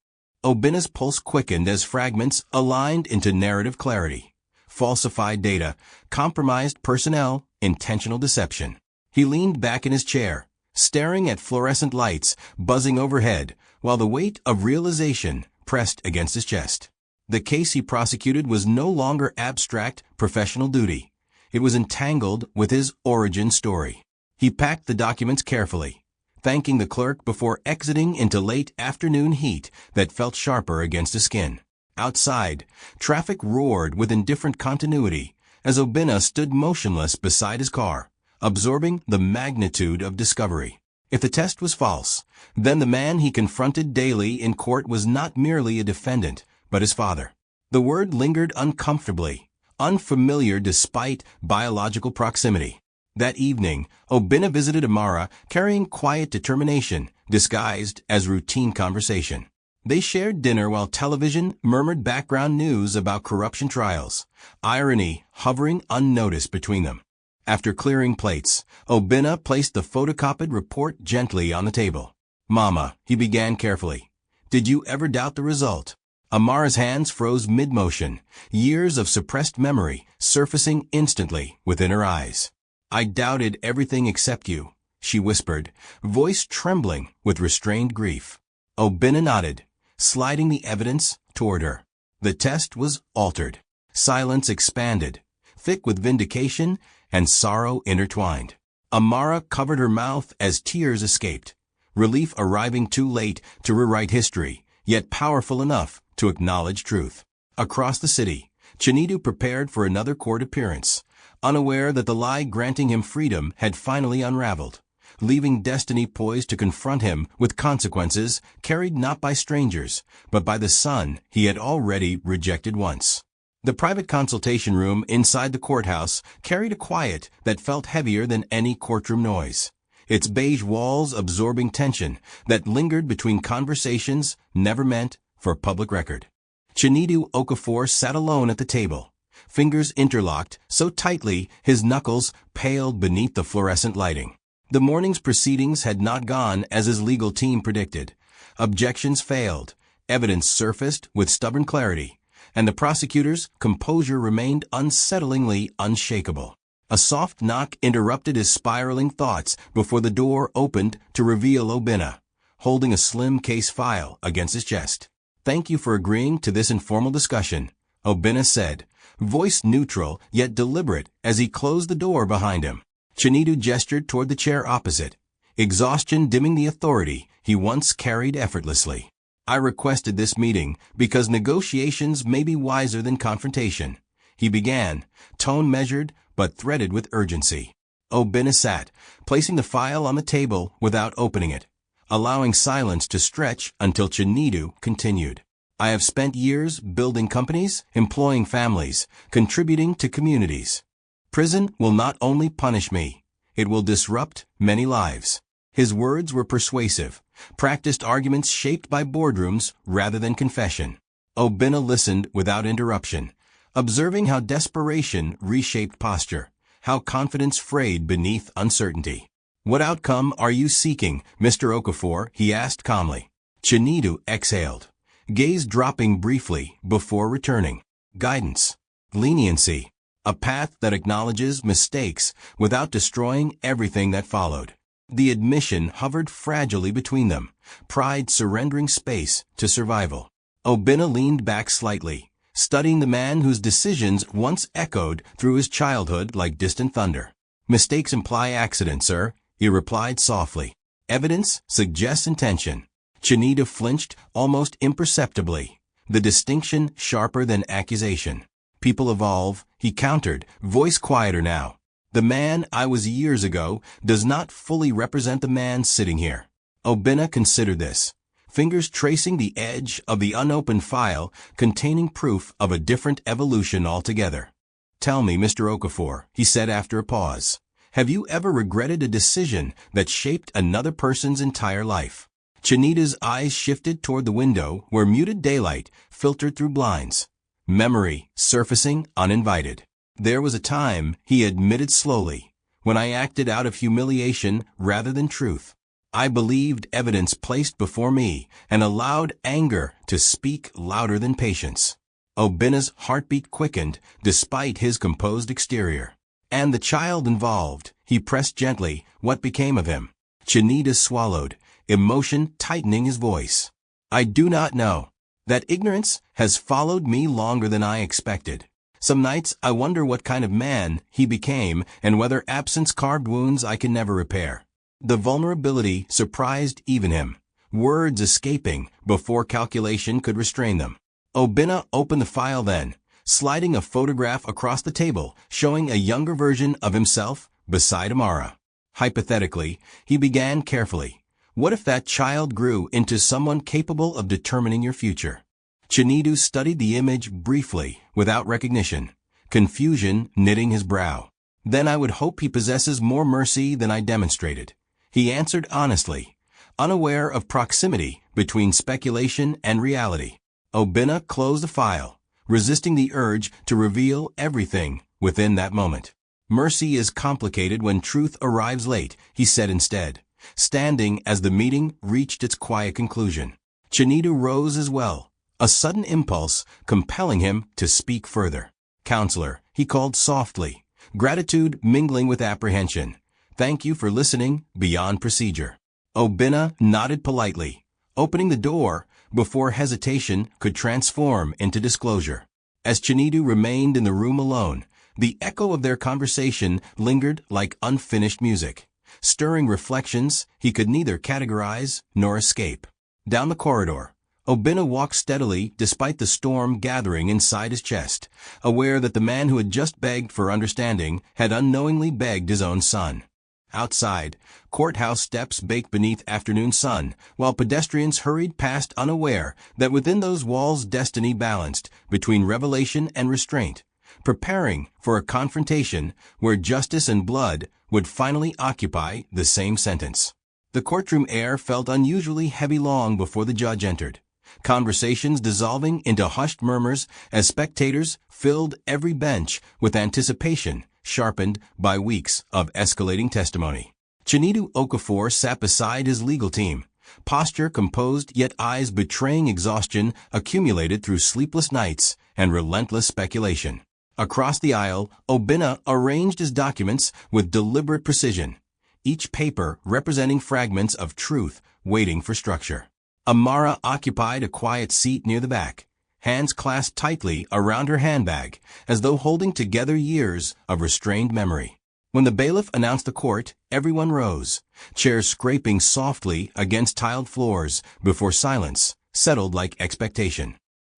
Obinna's pulse quickened as fragments aligned into narrative clarity. Falsified data, compromised personnel, intentional deception. He leaned back in his chair, staring at fluorescent lights buzzing overhead, while the weight of realization pressed against his chest. The case he prosecuted was no longer abstract professional duty. It was entangled with his origin story. He packed the documents carefully, thanking the clerk before exiting into late afternoon heat that felt sharper against his skin. Outside, traffic roared with indifferent continuity as Obinna stood motionless beside his car, absorbing the magnitude of discovery. If the test was false, then the man he confronted daily in court was not merely a defendant, but his father. The word lingered uncomfortably, unfamiliar despite biological proximity. That evening, Obinna visited Amara carrying quiet determination, disguised as routine conversation. They shared dinner while television murmured background news about corruption trials, irony hovering unnoticed between them. After clearing plates, Obinna placed the photocopied report gently on the table. "Mama," he began carefully, "did you ever doubt the result?" Amara's hands froze mid-motion, years of suppressed memory surfacing instantly within her eyes. "I doubted everything except you," she whispered, voice trembling with restrained grief. Obinna nodded, sliding the evidence toward her. The test was altered. Silence expanded, thick with vindication and sorrow intertwined. Amara covered her mouth as tears escaped, relief arriving too late to rewrite history, yet powerful enough to acknowledge truth. Across the city, Chinedu prepared for another court appearance, unaware that the lie granting him freedom had finally unraveled, leaving destiny poised to confront him with consequences carried not by strangers, but by the son he had already rejected once. The private consultation room inside the courthouse carried a quiet that felt heavier than any courtroom noise, its beige walls absorbing tension that lingered between conversations never meant for public record. Chinedu Okafor sat alone at the table, fingers interlocked so tightly his knuckles paled beneath the fluorescent lighting. The morning's proceedings had not gone as his legal team predicted. Objections failed, evidence surfaced with stubborn clarity, and the prosecutor's composure remained unsettlingly unshakable. A soft knock interrupted his spiraling thoughts before the door opened to reveal Obinna, holding a slim case file against his chest. "Thank you for agreeing to this informal discussion," Obinna said, voice neutral yet deliberate as he closed the door behind him. Chinedu gestured toward the chair opposite, exhaustion dimming the authority he once carried effortlessly. "I requested this meeting because negotiations may be wiser than confrontation," he began, tone measured but threaded with urgency. Obinna sat, placing the file on the table without opening it, allowing silence to stretch until Chinedu continued. "I have spent years building companies, employing families, contributing to communities. Prison will not only punish me, it will disrupt many lives." His words were persuasive, practiced arguments shaped by boardrooms rather than confession. Obinna listened without interruption, observing how desperation reshaped posture, how confidence frayed beneath uncertainty. "What outcome are you seeking, Mr. Okafor?" he asked calmly. Chinedu exhaled, gaze dropping briefly before returning. "Guidance, leniency, a path that acknowledges mistakes without destroying everything that followed." The admission hovered fragilely between them, pride surrendering space to survival. Obinna leaned back slightly, studying the man whose decisions once echoed through his childhood like distant thunder. "Mistakes imply accident, sir," he replied softly. "Evidence suggests intention." Chinedu flinched almost imperceptibly, the distinction sharper than accusation. "People evolve," he countered, voice quieter now. "The man I was years ago does not fully represent the man sitting here." Obinna considered this, fingers tracing the edge of the unopened file containing proof of a different evolution altogether. "Tell me, Mr. Okafor," he said after a pause, "have you ever regretted a decision that shaped another person's entire life?" Chinedu's eyes shifted toward the window where muted daylight filtered through blinds, memory surfacing uninvited. "There was a time," he admitted slowly, "when I acted out of humiliation rather than truth. I believed evidence placed before me and allowed anger to speak louder than patience." Obinna's heartbeat quickened despite his composed exterior. "And the child involved," he pressed gently, "what became of him?" Chinedu swallowed, emotion tightening his voice. "I do not know. That ignorance has followed me longer than I expected. Some nights I wonder what kind of man he became and whether absence carved wounds I can never repair." The vulnerability surprised even him, words escaping before calculation could restrain them. Obinna opened the file then, sliding a photograph across the table showing a younger version of himself beside Amara. Hypothetically, he began carefully. What if that child grew into someone capable of determining your future? Chinedu studied the image briefly, without recognition, confusion knitting his brow. "Then I would hope he possesses more mercy than I demonstrated," he answered honestly, unaware of proximity between speculation and reality. Obinna closed the file, resisting the urge to reveal everything within that moment. "Mercy is complicated when truth arrives late," he said instead, standing as the meeting reached its quiet conclusion. Chinedu rose as well, a sudden impulse compelling him to speak further. "Counselor," he called softly, gratitude mingling with apprehension, Thank you for listening beyond procedure. Obinna nodded politely, opening the door before hesitation could transform into disclosure. As Chinedu remained in the room alone, the echo of their conversation lingered like unfinished music, stirring reflections he could neither categorize nor escape. Down the corridor, Obinna walked steadily despite the storm gathering inside his chest, aware that the man who had just begged for understanding had unknowingly begged his own son. Outside, courthouse steps baked beneath afternoon sun, while pedestrians hurried past unaware that within those walls destiny balanced between revelation and restraint, preparing for a confrontation where justice and blood would finally occupy the same sentence. The courtroom air felt unusually heavy long before the judge entered, conversations dissolving into hushed murmurs as spectators filled every bench with anticipation sharpened by weeks of escalating testimony. Chinedu Okafor sat beside his legal team, posture composed yet eyes betraying exhaustion accumulated through sleepless nights and relentless speculation. Across the aisle, Obinna arranged his documents with deliberate precision, each paper representing fragments of truth waiting for structure. Amara occupied a quiet seat near the back, hands clasped tightly around her handbag, as though holding together years of restrained memory. When the bailiff announced the court, everyone rose, chairs scraping softly against tiled floors before silence settled like expectation.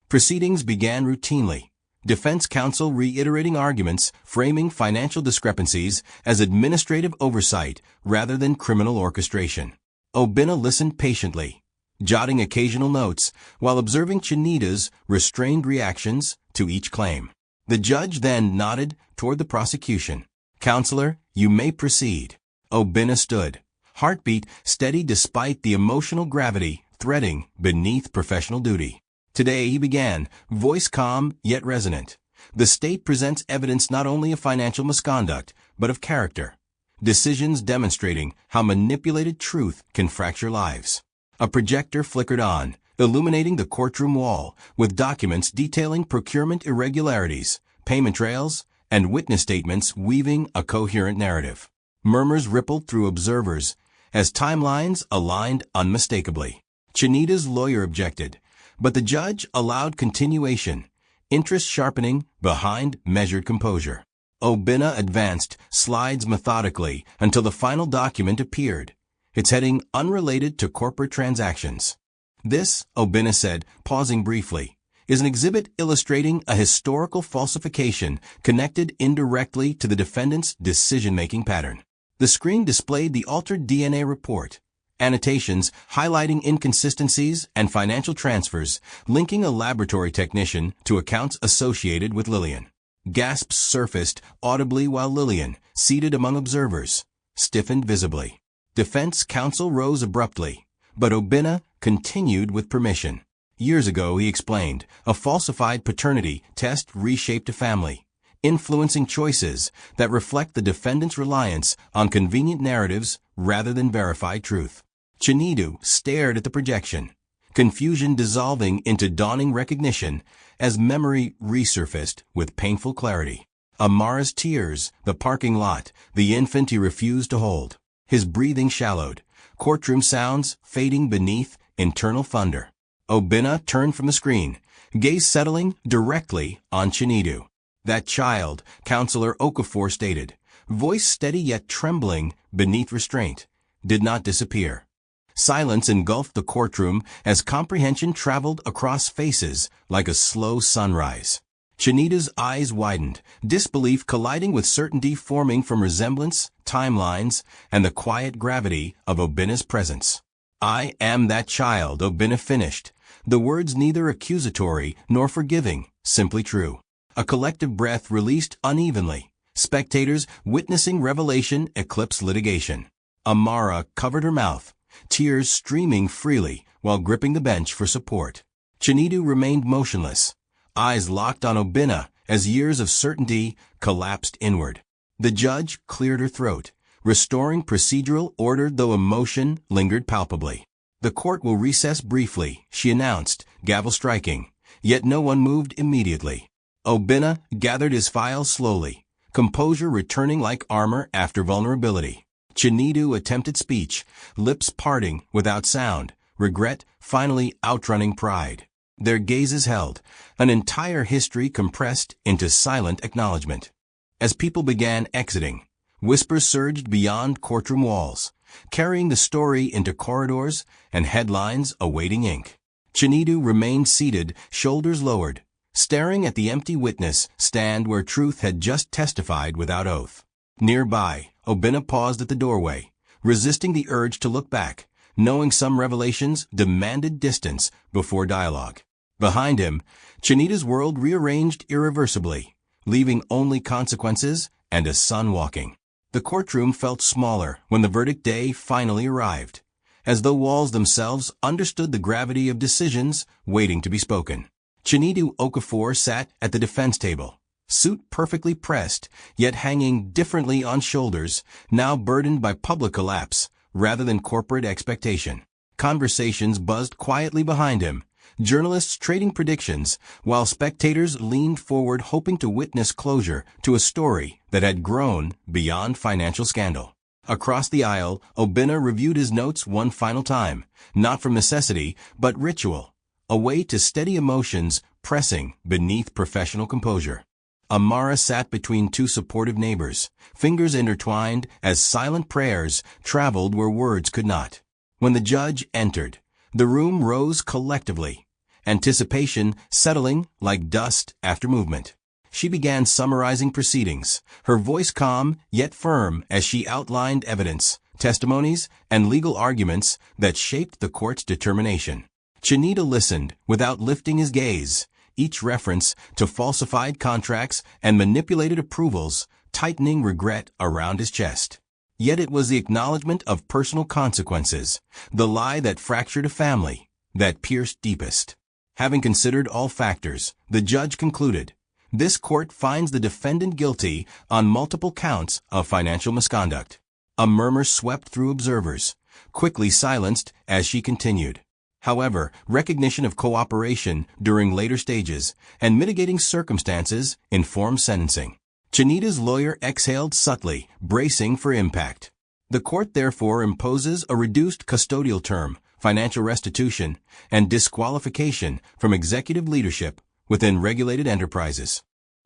Proceedings began routinely, defense counsel reiterating arguments, framing financial discrepancies as administrative oversight rather than criminal orchestration. Obinna listened patiently, jotting occasional notes while observing Chinedu's restrained reactions to each claim. The judge then nodded toward the prosecution. "Counselor, you may proceed." Obinna stood, heartbeat steady despite the emotional gravity threading beneath professional duty. Today he began, voice calm yet resonant. The state presents evidence not only of financial misconduct, but of character. Decisions demonstrating how manipulated truth can fracture lives. A projector flickered on, illuminating the courtroom wall, with documents detailing procurement irregularities, payment trails, and witness statements weaving a coherent narrative. Murmurs rippled through observers as timelines aligned unmistakably. Chinedu's lawyer objected, but the judge allowed continuation, interest sharpening behind measured composure. Obinna advanced slides methodically until the final document appeared, its heading unrelated to corporate transactions. "This," Obinna said, pausing briefly, "is an exhibit illustrating a historical falsification connected indirectly to the defendant's decision-making pattern." The screen displayed the altered DNA report, annotations highlighting inconsistencies and financial transfers, linking a laboratory technician to accounts associated with Lillian. Gasps surfaced audibly while Lillian, seated among observers, stiffened visibly. Defense counsel rose abruptly, but Obinna continued with permission. "Years ago," he explained, "a falsified paternity test reshaped a family, influencing choices that reflect the defendant's reliance on convenient narratives rather than verified truth." Chinedu stared at the projection, confusion dissolving into dawning recognition as memory resurfaced with painful clarity. Amara's tears, the parking lot, the infant he refused to hold. His breathing shallowed, courtroom sounds fading beneath internal thunder. Obinna turned from the screen, gaze settling directly on Chinedu. "That child," Counselor Okafor stated, voice steady yet trembling beneath restraint, did not disappear. Silence engulfed the courtroom as comprehension traveled across faces like a slow sunrise. Chinedu's eyes widened, disbelief colliding with certainty forming from resemblance, timelines, and the quiet gravity of Obinna's presence. "I am that child," Obinna finished, the words neither accusatory nor forgiving, simply true. A collective breath released unevenly, spectators witnessing revelation eclipse litigation. Amara covered her mouth, tears streaming freely while gripping the bench for support. Chinedu remained motionless, eyes locked on Obinna as years of certainty collapsed inward. The judge cleared her throat, restoring procedural order though emotion lingered palpably. "The court will recess briefly," she announced, gavel striking, yet no one moved immediately. Obinna gathered his files slowly, composure returning like armor after vulnerability. Chinedu attempted speech, lips parting without sound, regret finally outrunning pride. Their gazes held, an entire history compressed into silent acknowledgement. As people began exiting, whispers surged beyond courtroom walls, carrying the story into corridors and headlines awaiting ink. Chinedu remained seated, shoulders lowered, staring at the empty witness stand where truth had just testified without oath. Nearby, Obinna paused at the doorway, resisting the urge to look back, knowing some revelations demanded distance before dialogue. Behind him, Chinedu's world rearranged irreversibly, leaving only consequences and a son walking. The courtroom felt smaller when the verdict day finally arrived, as though walls themselves understood the gravity of decisions waiting to be spoken. Chinedu Okafor sat at the defense table, suit perfectly pressed, yet hanging differently on shoulders, now burdened by public collapse rather than corporate expectation. Conversations buzzed quietly behind him, journalists trading predictions, while spectators leaned forward hoping to witness closure to a story that had grown beyond financial scandal. Across the aisle, Obinna reviewed his notes one final time, not from necessity, but ritual, a way to steady emotions pressing beneath professional composure. Amara sat between two supportive neighbors, fingers intertwined as silent prayers traveled where words could not. When the judge entered, the room rose collectively, anticipation settling like dust after movement. She began summarizing proceedings, her voice calm yet firm as she outlined evidence, testimonies, and legal arguments that shaped the court's determination. Chinedu listened without lifting his gaze, each reference to falsified contracts and manipulated approvals tightening regret around his chest. Yet it was the acknowledgement of personal consequences, the lie that fractured a family, that pierced deepest. Having considered all factors, the judge concluded, this court finds the defendant guilty on multiple counts of financial misconduct. A murmur swept through observers, quickly silenced as she continued. However, recognition of cooperation during later stages and mitigating circumstances informed sentencing. Chinedu's lawyer exhaled subtly, bracing for impact. The court therefore imposes a reduced custodial term, financial restitution, and disqualification from executive leadership within regulated enterprises.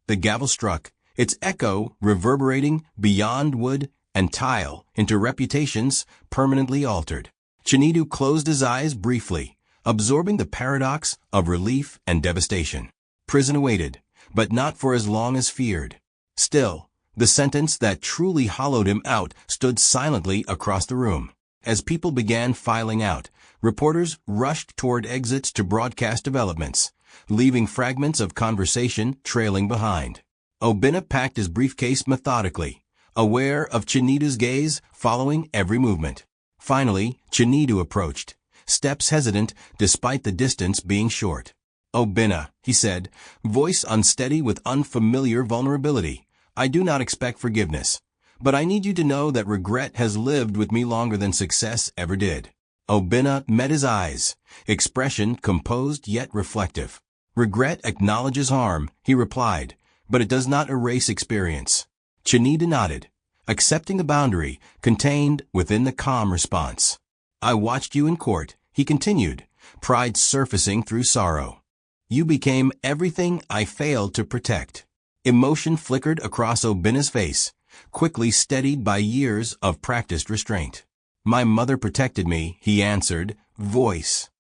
The gavel struck, its echo reverberating beyond wood and tile into reputations permanently altered. Chinedu closed his eyes briefly, absorbing the paradox of relief and devastation. Prison awaited, but not for as long as feared. Still, the sentence that truly hollowed him out stood silently across the room. As people began filing out, reporters rushed toward exits to broadcast developments, leaving fragments of conversation trailing behind. Obinna packed his briefcase methodically, aware of Chinedu's gaze following every movement. Finally, Chinedu approached, steps hesitant despite the distance being short. Obinna, he said, voice unsteady with unfamiliar vulnerability, I do not expect forgiveness, but I need you to know that regret has lived with me longer than success ever did. Obinna met his eyes, expression composed yet reflective. Regret acknowledges harm, he replied, but it does not erase experience. Chinedu nodded, accepting the boundary contained within the calm response. I watched you in court, he continued, pride surfacing through sorrow. You became everything I failed to protect. Emotion flickered across Obinna's face, quickly steadied by years of practiced restraint. My mother protected me, he answered, voice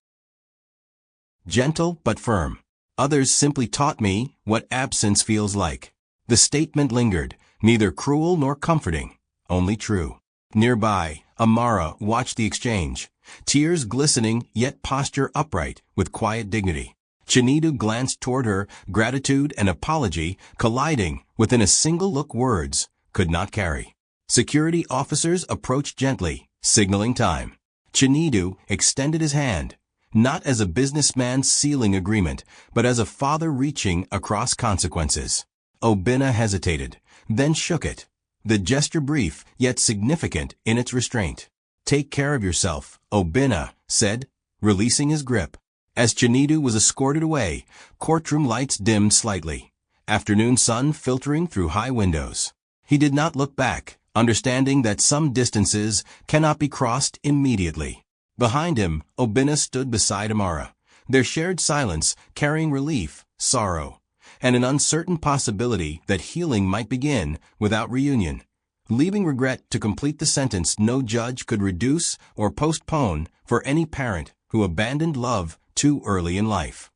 gentle but firm. Others simply taught me what absence feels like. The statement lingered, neither cruel nor comforting, only true. Nearby, Amara watched the exchange, tears glistening yet posture upright with quiet dignity. Chinedu glanced toward her, gratitude and apology colliding within a single look words could not carry. Security officers approached gently, signaling time. Chinedu extended his hand, not as a businessman sealing agreement, but as a father reaching across consequences. Obinna hesitated, then shook it, the gesture brief yet significant in its restraint. Take care of yourself, Obinna said, releasing his grip. As Chinedu was escorted away, courtroom lights dimmed slightly, afternoon sun filtering through high windows. He did not look back, understanding that some distances cannot be crossed immediately. Behind him, Obinna stood beside Amara, their shared silence carrying relief, sorrow, and an uncertain possibility that healing might begin without reunion. Leaving regret to complete the sentence no judge could reduce or postpone for any parent who abandoned love too early in life.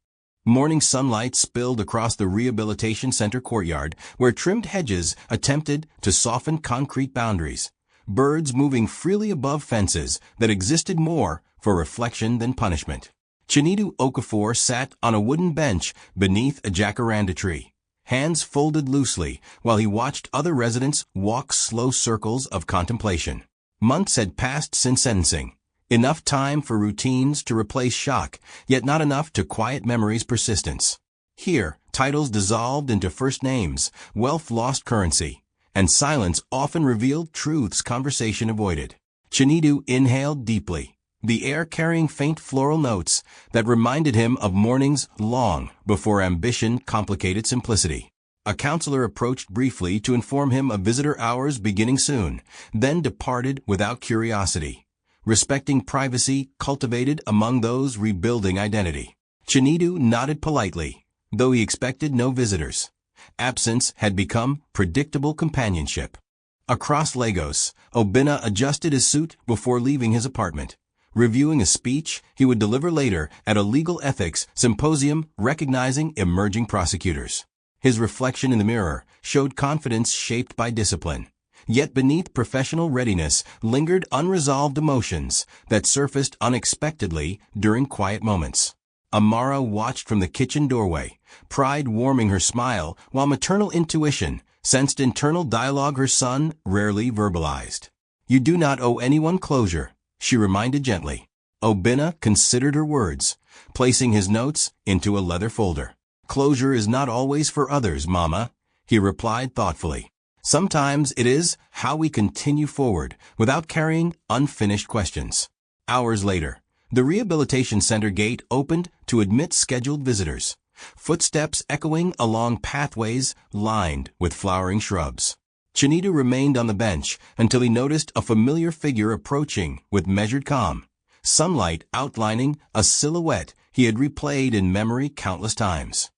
Morning sunlight spilled across the rehabilitation center courtyard where trimmed hedges attempted to soften concrete boundaries, birds moving freely above fences that existed more for reflection than punishment. Chinedu Okafor sat on a wooden bench beneath a jacaranda tree, hands folded loosely while he watched other residents walk slow circles of contemplation. Months had passed since sentencing. Enough time for routines to replace shock, yet not enough to quiet memory's persistence. Here, titles dissolved into first names, wealth lost currency, and silence often revealed truths conversation avoided. Chinedu inhaled deeply, the air carrying faint floral notes that reminded him of mornings long before ambition complicated simplicity. A counselor approached briefly to inform him of visitor hours beginning soon, then departed without curiosity, respecting privacy cultivated among those rebuilding identity. Chinedu nodded politely, though he expected no visitors. Absence had become predictable companionship. Across Lagos, Obinna adjusted his suit before leaving his apartment, reviewing a speech he would deliver later at a legal ethics symposium recognizing emerging prosecutors. His reflection in the mirror showed confidence shaped by discipline. Yet beneath professional readiness lingered unresolved emotions that surfaced unexpectedly during quiet moments. Amara watched from the kitchen doorway, pride warming her smile while maternal intuition sensed internal dialogue her son rarely verbalized. "You do not owe anyone closure," she reminded gently. Obinna considered her words, placing his notes into a leather folder. "Closure is not always for others, Mama," he replied thoughtfully. "Sometimes it is how we continue forward without carrying unfinished questions." Hours later, the rehabilitation center gate opened to admit scheduled visitors, footsteps echoing along pathways lined with flowering shrubs. Chinedu remained on the bench until he noticed a familiar figure approaching with measured calm, sunlight outlining a silhouette he had replayed in memory countless times.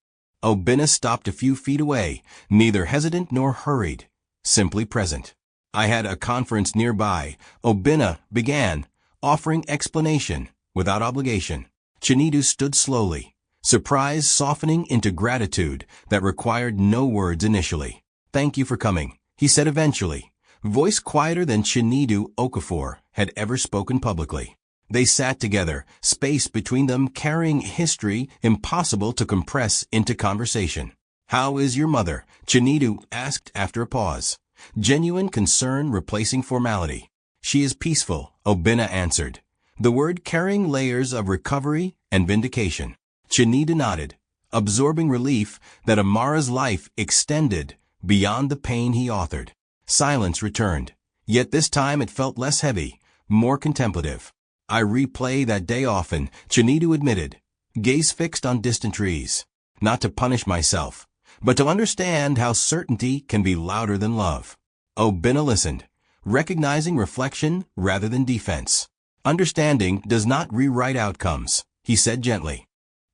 Obinna stopped a few feet away, neither hesitant nor hurried, simply present. "I had a conference nearby," Obinna began, offering explanation without obligation. Chinedu stood slowly, surprise softening into gratitude that required no words initially. "Thank you for coming," he said eventually, voice quieter than Chinedu Okafor had ever spoken publicly. They sat together, space between them carrying history impossible to compress into conversation. "How is your mother?" Chinedu asked after a pause, genuine concern replacing formality. "She is peaceful," Obinna answered, the word carrying layers of recovery and vindication. Chinedu nodded, absorbing relief that Amara's life extended beyond the pain he authored. Silence returned, yet this time it felt less heavy, more contemplative. "I replay that day often," Chinedu admitted, gaze fixed on distant trees. "Not to punish myself, but to understand how certainty can be louder than love." Obinna listened, recognizing reflection rather than defense. "Understanding does not rewrite outcomes," he said gently,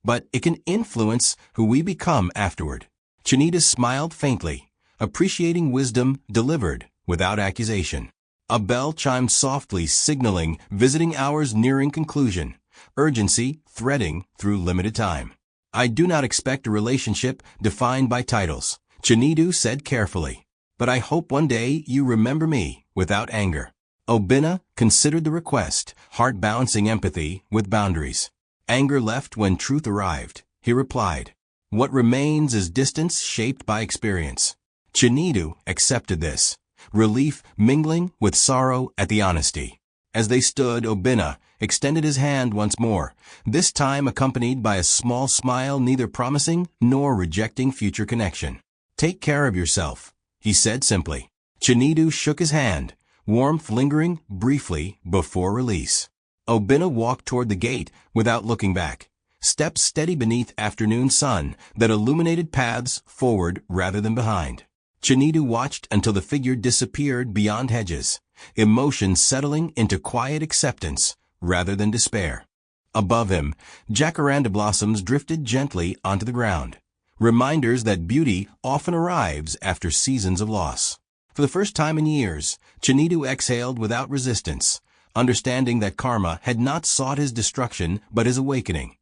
"but it can influence who we become afterward." Chinedu smiled faintly, appreciating wisdom delivered without accusation. A bell chimed softly, signaling visiting hours nearing conclusion, urgency threading through limited time. "I do not expect a relationship defined by titles," Chinedu said carefully, "but I hope one day you remember me without anger." Obinna considered the request, heart balancing empathy with boundaries. "Anger left when truth arrived," he replied. "What remains is distance shaped by experience." Chinedu accepted this, relief mingling with sorrow at the honesty. As they stood, Obinna extended his hand once more, this time accompanied by a small smile neither promising nor rejecting future connection. "Take care of yourself," he said simply. Chinedu shook his hand, warmth lingering briefly before release. Obinna walked toward the gate without looking back, steps steady beneath afternoon sun that illuminated paths forward rather than behind. Chinidu watched until the figure disappeared beyond hedges, emotion settling into quiet acceptance rather than despair. Above him, jacaranda blossoms drifted gently onto the ground, reminders that beauty often arrives after seasons of loss. For the first time in years, Chinidu exhaled without resistance, understanding that karma had not sought his destruction but his awakening.